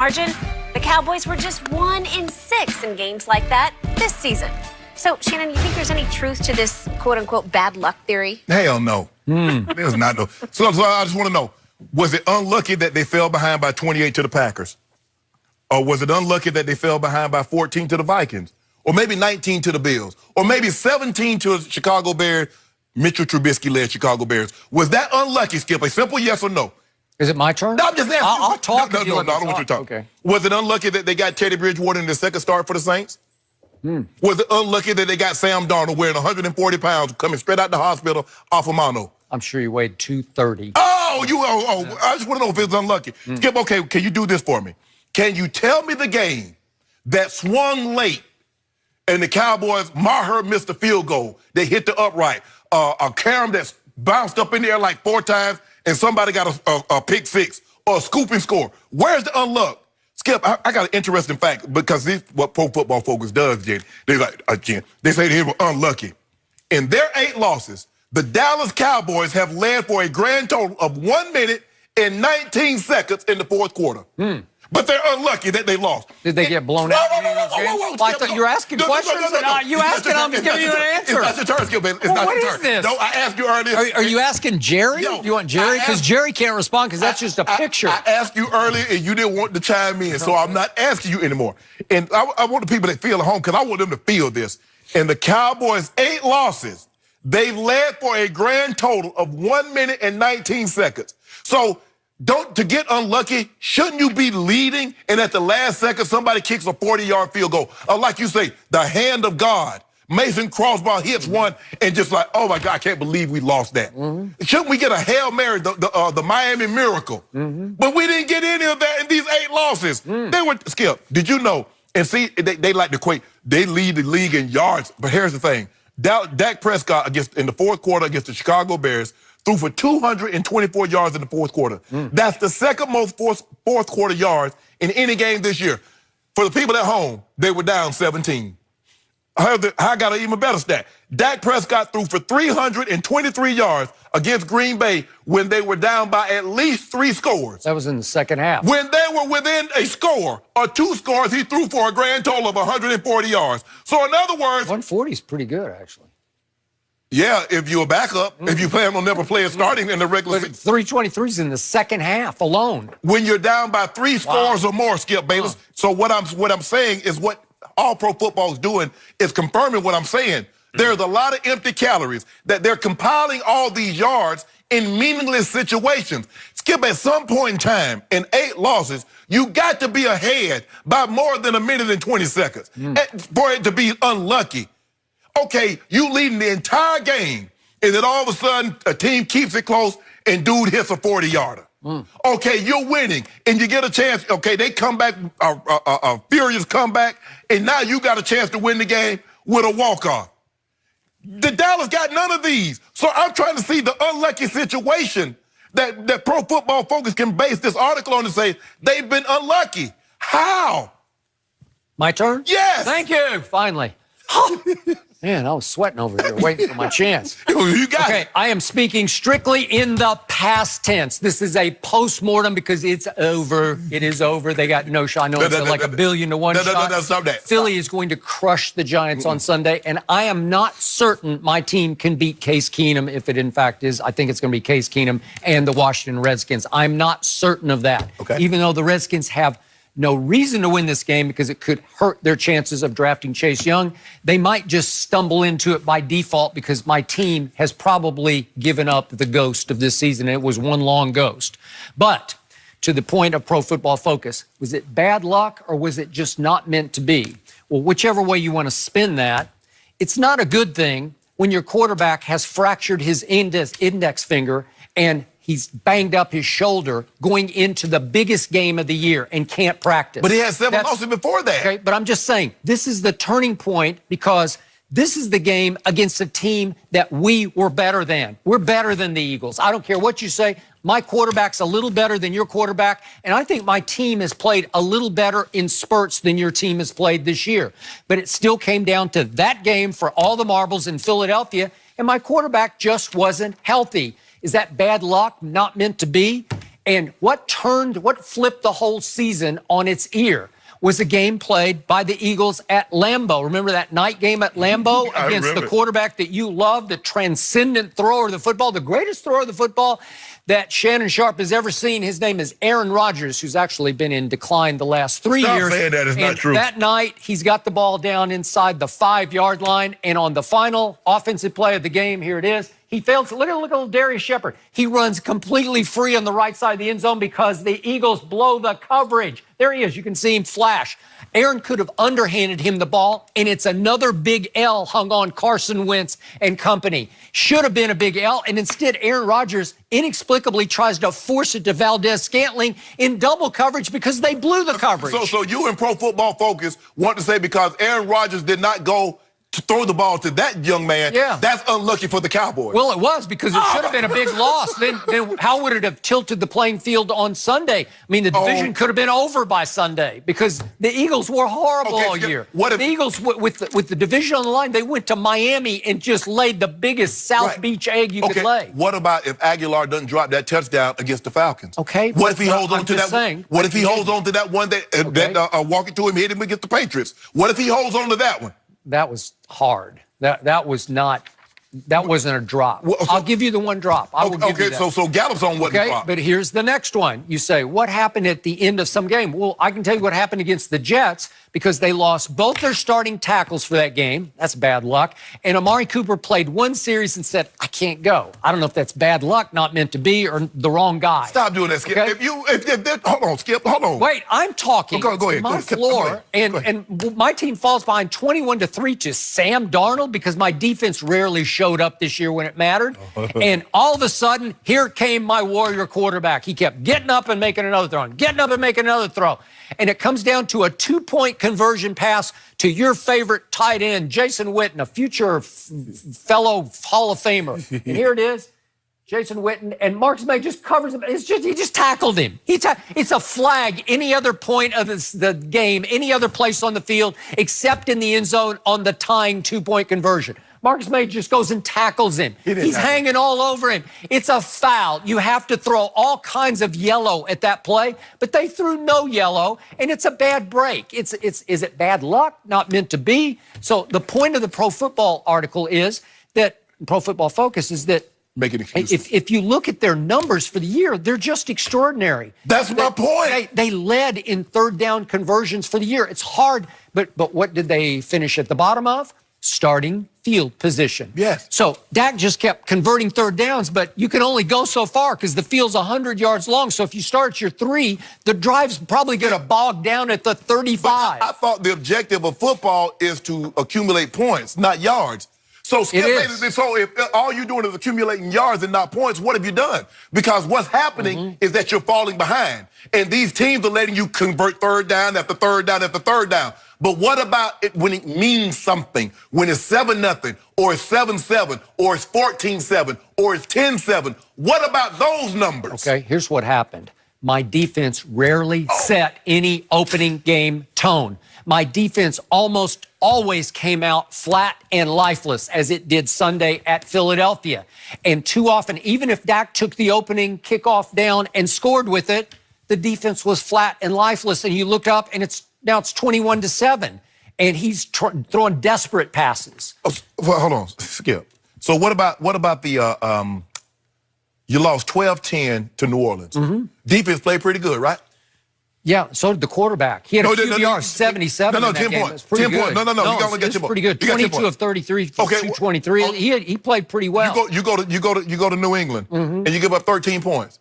margin. The Cowboys were just 1 in 6 in games like that this season. So, Shannon, you think there's any truth to this quote-unquote bad luck theory? Hell no. There's not no. So I just want to know, was it unlucky that they fell behind by 28 to the Packers? Or was it unlucky that they fell behind by 14 to the Vikings? Or maybe 19 to the Bills? Or maybe 17 to the Chicago Bears, Mitchell Trubisky-led Chicago Bears? Was that unlucky, Skip? A simple yes or no? Is it my turn? No, I'm just asking. I'll talk. No, I don't want you to talk. Okay. Was it unlucky that they got Teddy Bridgewater in the second start for the Saints? Was it unlucky that they got Sam Darnold wearing 140 pounds coming straight out the hospital off of mono? I'm sure you weighed 230. I just want to know if it was unlucky. Skip, okay, can you do this for me? Can you tell me the game that swung late and the Cowboys, Maher missed the field goal, they hit the upright, a carom that's bounced up in the air like 4 times, and somebody got a pick six or a scooping score? Where's the unluck? Skip, I got an interesting fact, because this is what Pro Football Focus does, Jen. They say they were unlucky. In their 8 losses, the Dallas Cowboys have led for a grand total of 1 minute and 19 seconds in the fourth quarter. But they're unlucky that they lost. Did they get blown out? Whoa, I thought you were asking questions. You asked it, I'm giving you an answer. It's not your turn, Skip, baby. It's not your turn. What is this? No, I asked you earlier. Are you asking Jerry? Do you want Jerry? Because Jerry can't respond because that's just a picture. I asked you earlier and you didn't want to chime in, so I'm not asking you anymore. And I want the people that feel at home, because I want them to feel this. In the Cowboys' 8 losses, they've led for a grand total of 1 minute and 19 seconds. So, to get unlucky, shouldn't you be leading and at the last second somebody kicks a 40-yard field goal? Or like you say, the hand of God. Mason Crosby hits one and just like, oh my God, I can't believe we lost that. Shouldn't we get a Hail Mary, the Miami Miracle? But we didn't get any of that in these 8 losses. They were, Skip, did you know, and see, they like to equate, they lead the league in yards, but here's the thing. Dak Prescott in the fourth quarter against the Chicago Bears threw for 224 yards in the fourth quarter. That's the second most fourth quarter yards in any game this year. For the people at home, they were down 17. I got an even better stat. Dak Prescott threw for 323 yards against Green Bay when they were down by at least 3 scores. That was in the second half. When they were within a score or 2 scores, he threw for a grand total of 140 yards. So in other words, 140 is pretty good, actually. Yeah, if you're a backup, if you plan on never playing starting in the regular season. 323 is in the second half alone. When you're down by 3 scores or more, Skip Bayless. So what I'm saying is what all pro football is doing is confirming what I'm saying. There's a lot of empty calories, that they're compiling all these yards in meaningless situations. Skip, at some point in time, in 8 losses, you got to be ahead by more than 1 minute and 20 seconds for it to be unlucky. Okay, you leading the entire game, and then all of a sudden, a team keeps it close, and dude hits a 40-yarder. Okay, you're winning, and you get a chance. Okay, they come back, a furious comeback, and now you got a chance to win the game with a walk-off. The Dallas got none of these. So I'm trying to see the unlucky situation that Pro Football Focus can base this article on and say they've been unlucky. How? My turn? Yes. Thank you, finally. Man, I was sweating over here waiting for my chance. You got Okay, it. I am speaking strictly in the past tense. This is a post-mortem because it's over. It is over. They got no shot. I know it's like 1 billion to 1 shot. No, stop that. Philly is going to crush the Giants on Sunday, and I am not certain my team can beat Case Keenum if it in fact is. I think it's going to be Case Keenum and the Washington Redskins. I'm not certain of that. Okay. Even though the Redskins have no reason to win this game because it could hurt their chances of drafting Chase Young. They might just stumble into it by default because my team has probably given up the ghost of this season, and it was one long ghost. But to the point of Pro Football Focus, was it bad luck or was it just not meant to be? Well, whichever way you want to spin that, it's not a good thing when your quarterback has fractured his index finger and he's banged up his shoulder going into the biggest game of the year and can't practice. But he had 7 losses before that. Okay, but I'm just saying, this is the turning point because this is the game against a team that we were better than. We're better than the Eagles. I don't care what you say. My quarterback's a little better than your quarterback, and I think my team has played a little better in spurts than your team has played this year. But it still came down to that game for all the marbles in Philadelphia, and my quarterback just wasn't healthy. Is that bad luck, not meant to be? And what flipped the whole season on its ear was a game played by the Eagles at Lambeau. Remember that night game at Lambeau against the quarterback that you love, the transcendent thrower of the football, the greatest thrower of the football that Shannon Sharp has ever seen. His name is Aaron Rodgers, who's actually been in decline the last 3 years. Stop saying that. It's not true. That night, he's got the ball down inside the 5-yard line, and on the final offensive play of the game, here it is, he fails. Look at Darius Shepard. He runs completely free on the right side of the end zone because the Eagles blow the coverage. There he is. You can see him flash. Aaron could have underhanded him the ball, and it's another big L hung on Carson Wentz and company. Should have been a big L, and instead Aaron Rodgers inexplicably tries to force it to Valdez-Scantling in double coverage because they blew the coverage. So you in Pro Football Focus want to say because Aaron Rodgers did not go to throw the ball to that young man, that's unlucky for the Cowboys. Well, it was because it should have been a big loss. Then how would it have tilted the playing field on Sunday? I mean, the division could have been over by Sunday because the Eagles were horrible all year. What if the Eagles, with the division on the line, they went to Miami and just laid the biggest South Beach egg you could lay. What about if Aguilar doesn't drop that touchdown against the Falcons? Okay. What if he holds on to that? What if he holds on to that one that walking to him, hit him against the Patriots? What if he holds on to that one? That was hard. That wasn't a drop. Well, I'll give you the one drop. I will give you that. So Gallup's on what drop. But here's the next one. You say, what happened at the end of some game? Well, I can tell you what happened against the Jets because they lost both their starting tackles for that game. That's bad luck. And Amari Cooper played one series and said, I can't go. I don't know if that's bad luck, not meant to be, or the wrong guy. Stop doing that, Skip. Okay? Hold on, Skip. Hold on. Wait, I'm talking. Go ahead. My floor, and my team falls behind 21-3 to Sam Darnold because my defense rarely showed up this year when it mattered. And all of a sudden, here came my Warrior quarterback. He kept getting up and making another throw, and getting up and making another throw. And it comes down to a 2-point conversion pass to your favorite tight end, Jason Witten, a future fellow Hall of Famer. And here it is, Jason Witten, and Marcus May just covers him. He just tackled him. It's a flag any other point of the game, any other place on the field, except in the end zone on the tying 2-point conversion. Marcus May just goes and tackles him. He's hanging all over him. It's a foul. You have to throw all kinds of yellow at that play, but they threw no yellow, and it's a bad break. Is it bad luck? Not meant to be. So the point of the Pro Football article is that, Pro Football Focus, is that if you look at their numbers for the year, they're just extraordinary. That's my point. They led in third down conversions for the year. It's hard, but what did they finish at the bottom of? Starting field position. Yes. So Dak just kept converting third downs, but you can only go so far because the field's 100 yards long. So if you start at your 3, the drive's probably going to bog down at the 35. I thought the objective of football is to accumulate points, not yards. So, Skip, so if all you're doing is accumulating yards and not points, what have you done? Because what's happening is that you're falling behind. And these teams are letting you convert third down after third down after third down. But what about it when it means something? When it's 7-0, or it's 7-7, or it's 14-7, or it's 10-7. What about those numbers? Okay, here's what happened. My defense rarely set any opening game tone. My defense almost always came out flat and lifeless, as it did Sunday at Philadelphia. And too often, even if Dak took the opening kickoff down and scored with it, the defense was flat and lifeless. And you look up, and now it's 21-7, and he's throwing desperate passes. Oh, well, hold on, Skip. So what about the you lost 12-10 to New Orleans. Defense played pretty good, right? Yeah, so did the quarterback. He had a QBR 77 in that 10 game. points. Pretty 10 good. points. No, you got to get 10 points. Pretty good. 22 of 33, 223. He played pretty well. You go to New England, and you give up 13 points.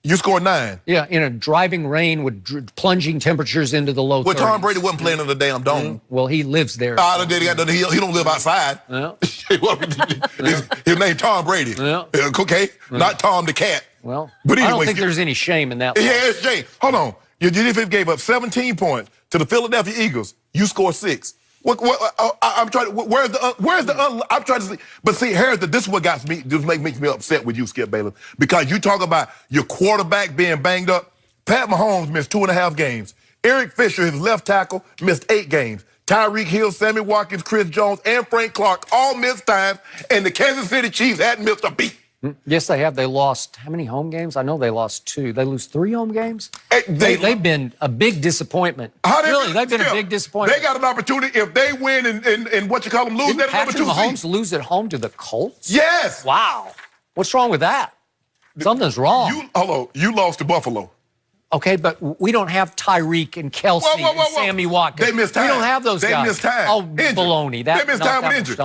You scored 9. Yeah, in a driving rain with plunging temperatures into the low 30s. Well, Tom Brady wasn't playing in the damn dome. Well, he lives there. He don't live outside. Well. His name Tom Brady. Well. Okay? Not Tom the cat. Well, but anyways, I don't think there's any shame in that. Yeah, it's shame. Hold on. Your defense gave up 17 points to the Philadelphia Eagles. You scored 6. I'm trying to. I'm trying to see. But see, this is what makes me upset with you, Skip Bayless, because you talk about your quarterback being banged up. Pat Mahomes missed 2.5 games. Eric Fisher, his left tackle, missed 8 games. Tyreek Hill, Sammy Watkins, Chris Jones, and Frank Clark all missed time, and the Kansas City Chiefs hadn't missed a beat. Yes, they have. They lost how many home games? I know they lost 2. They lose 3 home games? They've been a big disappointment. They've been a big disappointment. They got an opportunity if they win and what you call them lose. Didn't They're Patrick number 2 Mahomes seed. lose at home to the Colts? Yes. Wow. What's wrong with that? Something's wrong. You lost to Buffalo. Okay, but we don't have Tyreek and Kelsey and Sammy Watkins. They missed time. We don't have those guys. They missed time. Oh, Injured. baloney. They missed time with injury.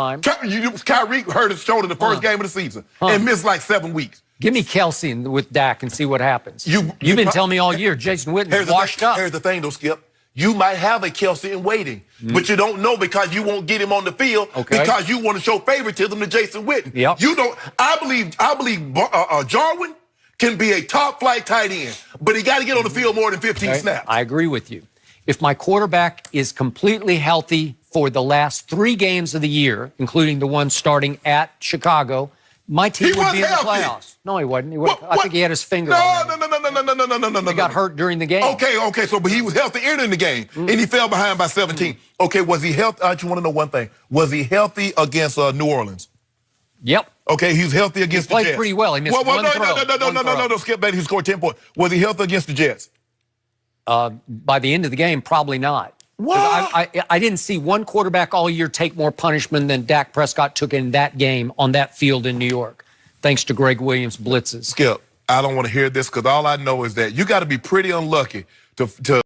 Kyrie hurt his shoulder the first game of the season and missed like 7 weeks. Give me Kelsey with Dak and see what happens. You've been telling me all year Jason Witten's washed up. Here's the thing, though, Skip. You might have a Kelsey in waiting, but you don't know because you won't get him on the field because you want to show favoritism to Jason Witten. Yep. You don't. I believe Jarwin can be a top flight tight end, but he got to get on the field more than 15 snaps. I agree with you. If my quarterback is completely healthy for the last 3 games of the year, including the one starting at Chicago, my team would be in the playoffs. No, he wasn't. I think he had his finger on it. No. He got hurt during the game. Okay. So, but he was healthy early in the game, and he fell behind by 17. Okay, was he healthy? I just want to know one thing. Was he healthy against New Orleans? Yep. Okay, he's healthy against the Jets. Played pretty well. He missed one throw. No, Skip back. He scored 10 points. Was he healthy against the Jets? By the end of the game, probably not. What? I didn't see one quarterback all year take more punishment than Dak Prescott took in that game on that field in New York, thanks to Greg Williams' blitzes. Skip, I don't want to hear this because all I know is that you got to be pretty unlucky to